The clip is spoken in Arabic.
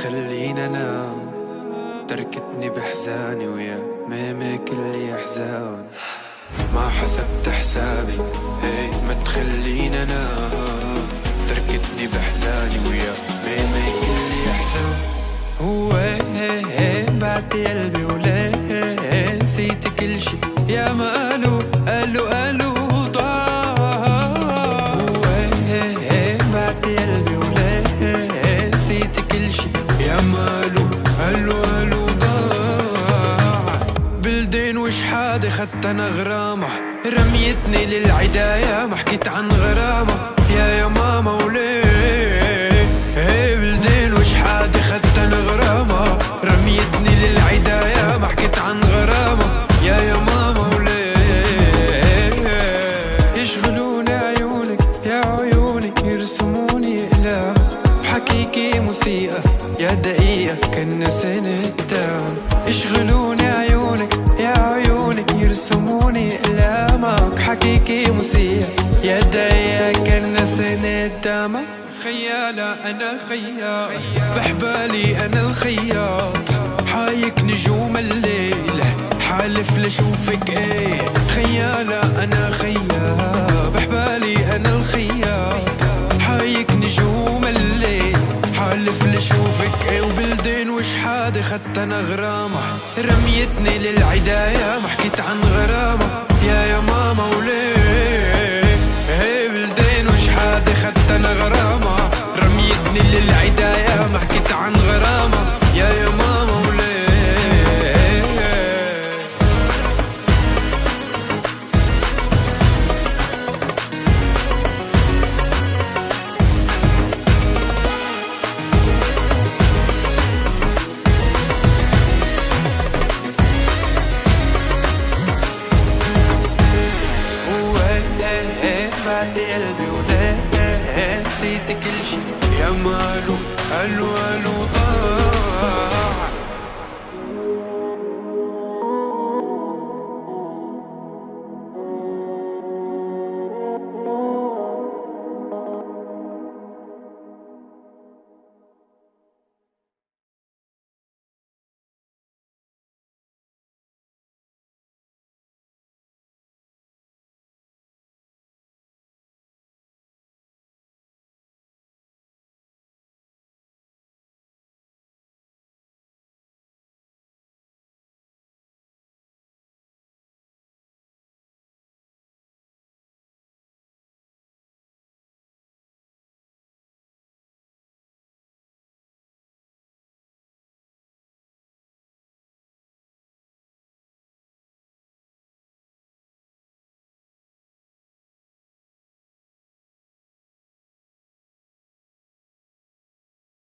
تخليني انام، تركتني بحزاني ويا ميمي كلي احزان. ما حسبت حسابي هي ما تخليني انام، تركتني بحزاني ويا ميمي كلي احزان. وين بعت قلبي وليه نسيت كل شي يا ما قالوا ضاع. وين بعت قلبي وليه نسيت كل شي يا ما قالوا ضاع. بلدين وش حادي خدت انا غرامة، رميتني للعداية ما حكيت عن غرامة يا ماما وليه. بلدين وش حادي خدت انا غرامة، رميتني للعداية ما حكيت عن غرامة يا ماما وليه. يشغلوني عيونك يا عيوني، يرسموني اقلام بحكيكي موسيقى يا دقيقة كنا سنة دام. يشغلوني عيونك يا عيوني، يرسموني اقلامك بحكيكي موسيقى يا دقيقة كنا سنة دام. خيالة أنا خياط بحبالي أنا الخياط، حايك نجوم الليل حالف لشوفك ايه. خيالة أنا خياط بحبالي أنا الخياط، حايك نجوم الليل حالف لشوفك ايه. وبلدين وش حادي خدت أنا غرامة، رميتني للعداية ما حكيت عن غرامة يا ماما وليه. بلدين وش حادي خدت أنا غرامة، رميتني للعداية ما حكيت عن غرامة يا ماما وليه. بعد قلبي وليه نسيت كل شي يا ما قالوا